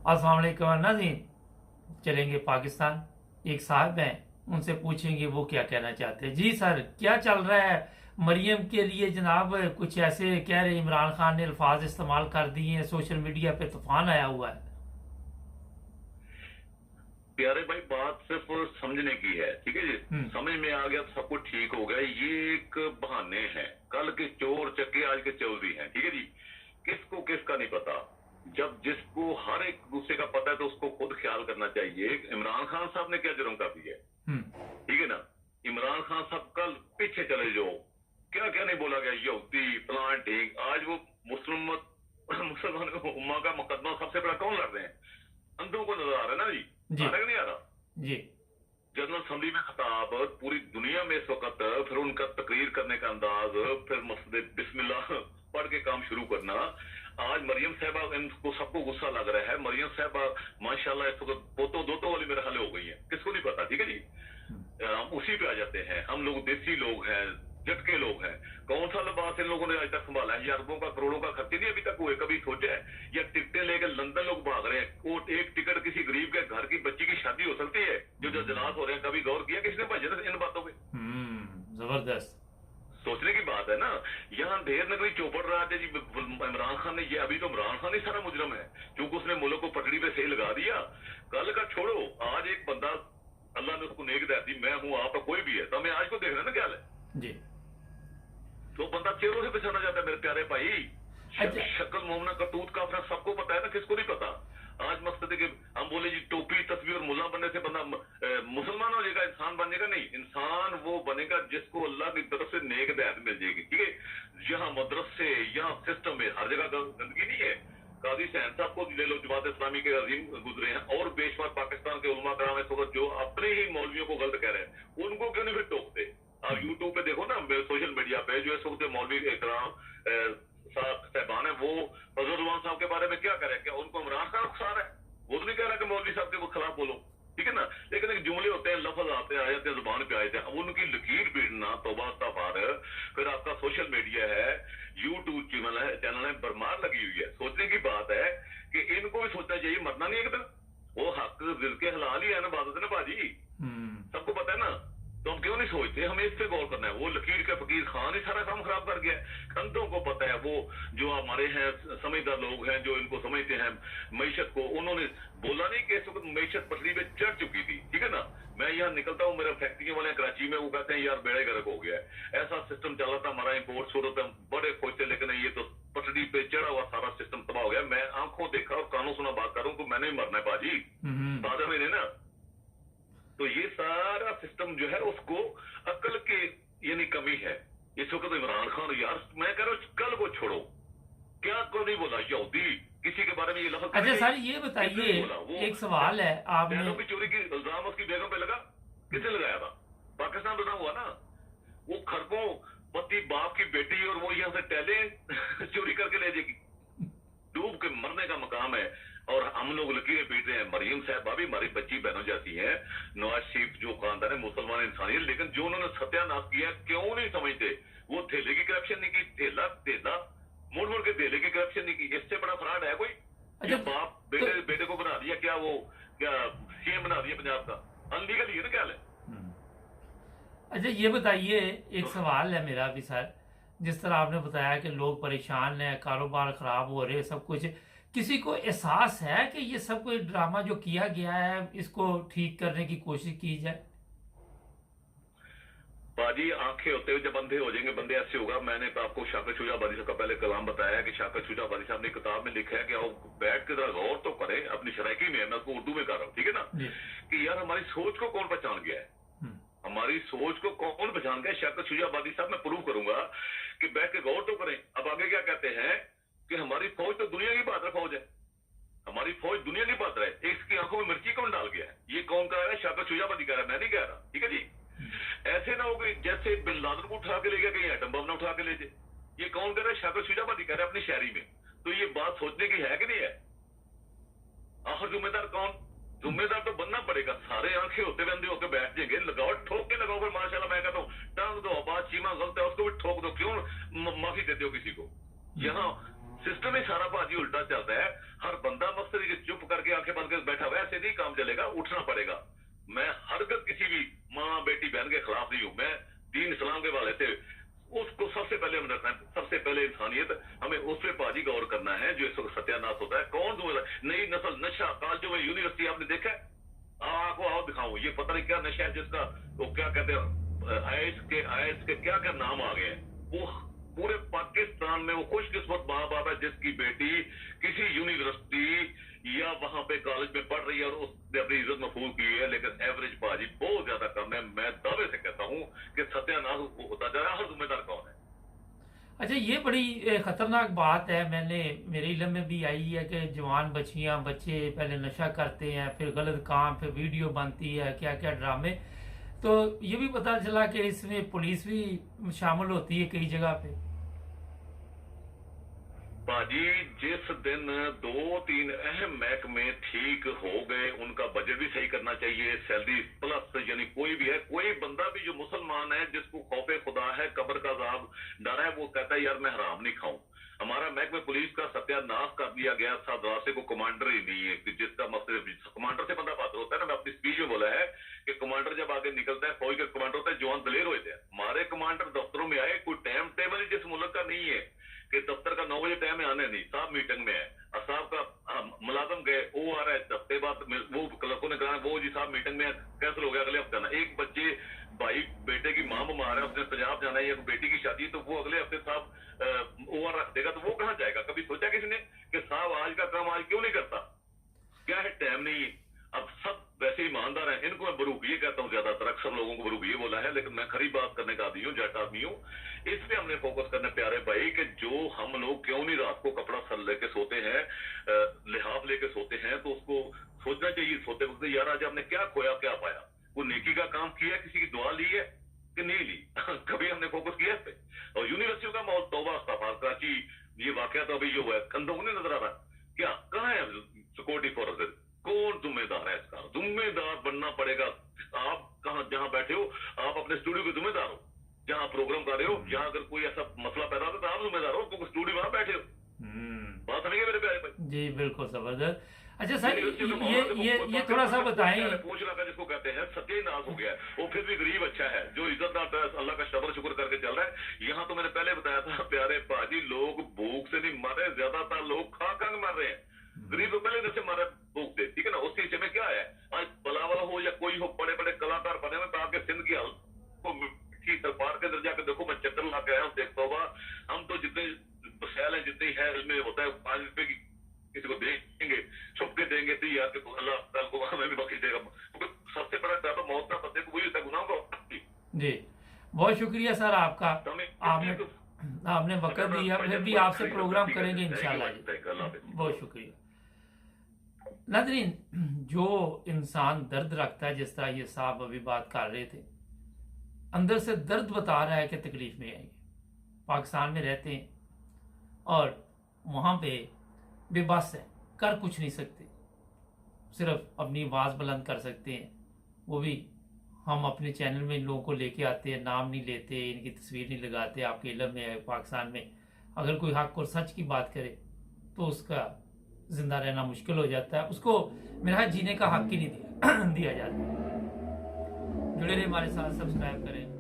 अस्सलाम वालेकुम नाज़रीन। चलेंगे पाकिस्तान। एक साहब हैं, उनसे पूछेंगे वो क्या कहना चाहते हैं। जी सर, क्या चल रहा है मरियम के लिए जनाब? कुछ ऐसे कह रहे इमरान खान ने अल्फाज इस्तेमाल कर दिए हैं, सोशल मीडिया पे तूफान आया हुआ है। प्यारे भाई, बात सिर्फ समझने की है, ठीक है जी। हम्म। समझ में आ गया तो सब कुछ ठीक हो गया। ये एक बहाने हैं, कल के चोर चक्के आज के चौधरी हैं, ठीक है जी। किसको किसका नहीं पता। जब जिसको हर एक दूसरे का पता है तो उसको खुद ख्याल करना चाहिए। इमरान खान साहब ने क्या जुर्म कर दिया है, हम्म। ठीक है ना। इमरान खान साहब कल पीछे चले जाओ, क्या क्या नहीं बोला गया, यहूदी फलान ठीक। आज वो मुस्लिम मुसलमान उम्मा का मुकदमा सबसे बड़ा कौन लड़ रहे हैं? अंधों को नजर आ रहा है ना जी। जी। आ रहा है कि नहीं आ रहा? जी। जनरल असम्बली में खिताब पूरी दुनिया में इस वक्त, फिर उनका तकरीर करने का अंदाज, फिर मसले बिस्मिल्लाह पढ़ के काम शुरू करना। आज मरियम साहबा, इनको सबको गुस्सा लग रहा है। मरियम साहबा माशाल्लाह इस वक्त पोतो दोतों वाली मेरे हाल हो गई है, किसको नहीं पता, ठीक है जी। उसी पे आ जाते हैं। हम लोग देसी लोग हैं, झटके लोग हैं। कौन सा लिबास इन लोगों ने आज तक संभाला है? ये अरबों का करोड़ों का खर्चे नहीं अभी तक हुए, कभी सोचा है? या टिकटें लेकर लंदन लोग भाग रहे हैं। वो एक टिकट किसी गरीब के घर की बच्ची की शादी हो सकती है, जो जो जनाज हो रहे हैं। कभी गौर किया किसने भजन इन बातों पे? जबरदस्त। सोचने की बात है ना। यहाँ ढेर नगरी चौपड़ रहा है जी। इमरान खान ने, ये अभी तो इमरान खान ही सारा मुजरम है, क्योंकि उसने मुल्क को पटड़ी पे सही लगा दिया। कल का छोड़ो, आज एक बंदा अल्लाह ने उसको नेक दी, मैं हूं आप कोई भी है, तो हमें आज को देख रहे हैं ना क्या है। जी। तो बंदा चेहरों से पहचाना जाता है मेरे प्यारे भाई। अच्छा। शक्ल मोहना करतूत का फर्क सबको पता है ना, किसको नहीं पता। आज मकसद है कि हम बोले जी टोपी तस्वीर और मुल्ला बनने से बंदा मुसलमान हो जाएगा, इंसान बन जाएगा? नहीं, इंसान वो बनेगा जिसको अल्लाह की तरफ से नेक हिदायत मिल जाएगी, ठीक है। यहाँ मदरसे, यहाँ सिस्टम में हर जगह गंदगी नहीं है। काजी सैन साहब को ले लो, जमात इस्लामी के अजीम गुजरे हैं, और बेशुमार पाकिस्तान के उलमा कराम इस वक्त जो अपने ही मौलवियों को गलत कह रहे हैं, उनको क्यों नहीं फिर टोकते? आप यूट्यूब पे देखो ना, सोशल मीडिया पे जो इस वक्त मौलवी कराम साहबान है, वो फजलुर साहब के बारे में क्या कह रहे हैं? क्या उनको इमरान खान नुकसान है? वो तो नहीं कह रहा कि मौलवी साहब के खिलाफ बोलो, ठीक है ना। लेकिन एक जुमले होते हैं, लफ्ज आते हैं, आ जाते हैं, जुबान पे आ जाते हैं, उनकी लकीर पीटना तौबा इस्तगफार। फिर आपका सोशल मीडिया है, यूट्यूब चैनल है, बरमार लगी हुई है। सोचने की बात है कि इनको भी सोचना चाहिए, मरना नहीं एक दिन। वो हक दिल के हलाल ही है ना, बात है ना बाजी, सबको पता है ना। तो हम क्यों नहीं सोचते? हमें इस पे गौर करना है। वो लकीर का फकीर खान ही सारा काम खराब कर गया है। कंधों को पता है, वो जो हमारे हैं समझदार लोग हैं, जो इनको समझते हैं मीशत को, उन्होंने बोला नहीं कि इस वक्त मीशत पटरी पे चढ़ चुकी थी, ठीक है ना। मैं यहाँ निकलता हूँ, मेरा फैक्ट्रियों वाले कराची में, वो कहते हैं यार बेड़े गर्क हो गया है। ऐसा सिस्टम चल रहा था हमारा, इम्पोर्ट सूरत हम बड़े खुश थे, लेकिन ये तो पटरी पे चढ़ा हुआ सारा सिस्टम तबाह हो गया। मैं आंखों देखा और कानों सुना बात करूँ तो मैंने ही मरना है बाजी, बाधा मैंने ना। तो ये सारा सिस्टम जो है उसको अकल के यानी कमी है इस वक्त। इमरान खान यार, मैं कह रहा हूँ कल को छोड़ो, क्या को नहीं बोला यहूदी किसी के बारे में ये लफ्ज? अच्छा सर, ये बताइए, एक सवाल है आपने। बहनों की चोरी की इल्जाम उसकी बेगम पे लगा, किसने लगाया था? पाकिस्तान बना हुआ ना। वो खरगों पति बाप की बेटी, और वो यहाँ से टैले चोरी करके ले जाएगी। डूब के मरने का मकाम है, और हम लोग लकीरें पीट रहे हैं। मरियम साहब भाभी हमारी बच्ची बहनों जाती है। नवाज शरीफ जो खानदान है मुसलमान इंसान है, लेकिन जो उन्होंने सत्यानाश किया क्यों नहीं समझते? वो थेले की करप्शन नहीं की, थेला थेला मुड़ मुड़ के थेले की करप्शन नहीं की। इससे बड़ा फ्रॉड है कोई? अच्छा, बाप बेटे को बना दिया, क्या वो क्या सीएम बना दिया पंजाब का? अनलीगल ही है ना, क्या है? अच्छा ये बताइए, एक सवाल है मेरा भी सर। जिस तरह आपने बताया कि लोग परेशान हैं, कारोबार खराब हो रहे, सब कुछ, किसी को एहसास है कि ये सब कोई ड्रामा जो किया गया है, इसको ठीक करने की कोशिश की जाए? बाजी आंखें होते हुए जब अंधे हो जाएंगे, बंदे ऐसे होगा। मैंने तो आपको शाकिर शुजा बादी साहब का पहले कलाम बताया कि शाकिर शुजा बादी साहब ने किताब में लिखा है कि आओ बैठ के जरा गौर तो करें अपनी शराइकी में। मैं उसको उर्दू में कर रहा हूँ, ठीक है ना, कि यार हमारी सोच को कौन पहचान गया है? हमारी सोच को कौन पहचान गया? शाकिर शुजा बादी साहब मैं प्रूव करूंगा कि बैठ के गौर तो करें। अब आगे क्या कहते हैं कि हमारी फौज तो दुनिया की बात है, फौज है हमारी फौज दुनिया की बात है। इसकी आंखों में मिर्ची कौन डाल गया है? ये कौन कह रहा है? शाकिर शुजा बादी कह रहा है, मैं नहीं कह रहा, ठीक है जी। ऐसे ना हो कि जैसे बिन लादेन को उठा के ले गया, कहीं एटम बम ना उठा के ले जाए। ये कौन कह रहा है? शाकिर शुजा बादी कह रहा है अपनी शायरी में। तो ये बात सोचने की है कि नहीं है? आखिर जिम्मेदार कौन? जिम्मेदार तो बनना पड़ेगा। सारे आंखें होते हुए अंधे होकर बैठ जाएंगे, लगाओ ठोक के लगाओ। फिर माशाल्लाह मैं कहता हूँ टांग दो, बात चीमा गलत है उसको भी ठोक दो। क्यों माफी देते हो किसी को? यहाँ सिस्टम ही सारा बाजी उल्टा चलता है। हर बंदा मकसद चुप करके उठना पड़ेगा। मैं हरगज किसी भी माँ बेटी बहन के खिलाफ नहीं हूँ, मैं दीन इस्लाम के वाले थे, उसको सबसे पहले हम रखना है। सबसे पहले इंसानियत, हमें उस पर पाजी गौर करना है जो इस वक्त सत्यानाश होता है। कौन नई नस्ल नशा कॉलेजों में यूनिवर्सिटी आपने देखा है? आपको आओ दिखाऊं, ये पता नहीं क्या नशा है जिसका वो क्या कहते हैं, आयस के क्या क्या नाम आ गए हैं। वो पूरे पाकिस्तान में वो खुशकिस्मत माँ बाप है जिसकी बेटी किसी यूनिवर्सिटी या वहां पे कॉलेज में पढ़ रही है और उसने अपनी इज्जत महफूज की है, लेकिन एवरेज बाजी बहुत ज्यादा कम है। मैं दावे से कहता हूं कि सत्यानाश होता जा रहा है। हर जिम्मेदार कौन है? अच्छा, ये बड़ी खतरनाक बात है। मैंने मेरे इल्म में भी आई है कि जवान बच्चियां बच्चे पहले नशा करते हैं, फिर गलत काम, फिर वीडियो बनती है, क्या क्या ड्रामे। तो ये भी पता चला कि इसमें पुलिस भी शामिल होती है कई जगह पे। बाजी जिस दिन 2-3 अहम महकमे ठीक हो गए, उनका बजट भी सही करना चाहिए, सैलरी प्लस, यानी कोई भी है, कोई बंदा भी जो मुसलमान है जिसको खौफे खुदा है, कब्र का अजाब डर है, वो कहता है यार मैं हराम नहीं खाऊं। हमारा महकमे पुलिस का सत्यानाश कर दिया गया। सदरासे को कमांडर ही नहीं है कि जिसका मकसद कमांडर से बंदा पात्र होता है ना। मैं अपनी स्पीच में बोला है कि कमांडर जब आगे निकलता है, फौज का कमांडर होता है, जवान दलेर होते हैं। हमारे कमांडर दफ्तरों में आए, कोई टाइम टेबल जिस मुल्क का नहीं है कि दफ्तर का 9 बजे टाइम में आने नहीं, साहब मीटिंग में है, और साहब का मुलाजम गए, वो आ रहा है हफ्ते बाद, वो क्लर्कों ने कहा वो जी साहब मीटिंग में कैंसिल हो गया, अगले हफ्ते आना। एक बच्चे भाई बेटे की मां बीमार है, उसने पंजाब जाना है, या बेटी की शादी, तो वो अगले हफ्ते साहब ओवर रख देगा, तो वो कहाँ जाएगा? कभी सोचा किसी ने कि साहब आज का काम आज क्यों नहीं करता? क्या है, टाइम नहीं है। अब सब वैसे ईमानदार हैं, इनको मैं बरूक ये कहता हूँ, ज्यादातर अक्सर लोगों को बरूक ये बोला है, लेकिन मैं खरी बात करने का आदमी हूँ, जट आदमी हूँ। इस पे हमने फोकस करना प्यारे भाई कि जो हम लोग क्यों नहीं रात को कपड़ा सर लेके सोते हैं, लिहाफ लेके सोते हैं, तो उसको सोचना चाहिए सोते वक्त यार आज हमने क्या खोया क्या पाया। वो नेकी का काम किया, किसी की दुआ ली है कि नहीं ली? कभी हमने फोकस किया इस पे? और यूनिवर्सिटियों का माहौल तौबा इस्तग़फ़ार, कराची ये वाकया तो अभी जो हुआ है, कंधों को नहीं नजर आ रहा क्या? कहाँ है सिक्योरिटी फोर्सेज? कौन जिम्मेदार है इसका? जिम्मेदार बनना पड़ेगा। आप कहाँ जहां बैठे हो, आप अपने स्टूडियो के जिम्मेदार हो। जहां प्रोग्राम कर रहे हो, जहां अगर कोई ऐसा मसला पैदा होता है तो आप जिम्मेदार हो, क्योंकि स्टूडियो वहां बैठे हो। बात समझिए मेरे प्यारे भाई? जी बिल्कुल जबरदस्त। अच्छा सर, ये थोड़ा सा बताएं। पूछ रहा था जिसको कहते हैं सत्यानाश हो गया है, वो फिर भी गरीब अच्छा है जो इज्जतदार अल्लाह का शबर शुक्र करके चल रहा है। यहाँ तो मैंने पहले बताया था प्यारे बाजी, लोग भूख से नहीं मर रहे, ज्यादातर लोग खा खा मर रहे हैं। गरीब तो पहले जैसे मारे भूख से, ठीक है ना। उसके हिस्से में क्या है, आज बलावा हो या कोई हो, बड़े बड़े कलाकार बने हुए, ताकि सिंध की हालत को मिट्टी तरपार के अंदर जाकर देखो, मैं चक्कर ला के आया हूँ, देखता होगा। हम तो जितने सैल है, जितनी है इसमें होता है 5 रुपए की किसी को देंगे, छुप के देंगे, तो यार तो अल्लाह को हमें भी बख्श देगा। सबसे बड़ा डर तो मौत का, बंदे को वही होता है, गुनाह का। जी बहुत शुक्रिया सर आपका, आपने वक्त दिया। फिर भी आपसे प्रोग्राम करेंगे इंशाल्लाह। बहुत शुक्रिया। नाज़रीन, जो इंसान दर्द रखता है, जिस तरह ये साहब अभी बात कर रहे थे, अंदर से दर्द बता रहा है कि तकलीफ में आएंगे, पाकिस्तान में रहते हैं और वहाँ पे बेबस है, कर कुछ नहीं सकते, सिर्फ अपनी आवाज़ बुलंद कर सकते हैं। वो भी हम अपने चैनल में इन लोगों को लेके आते हैं, नाम नहीं लेते, इनकी तस्वीर नहीं लगाते। आपके इल्म में है पाकिस्तान में अगर कोई हक और सच की बात करे तो उसका जिंदा रहना मुश्किल हो जाता है, उसको मेरा जीने का हक ही नहीं दिया जाता। जुड़े रहे हमारे साथ, सब्सक्राइब करें।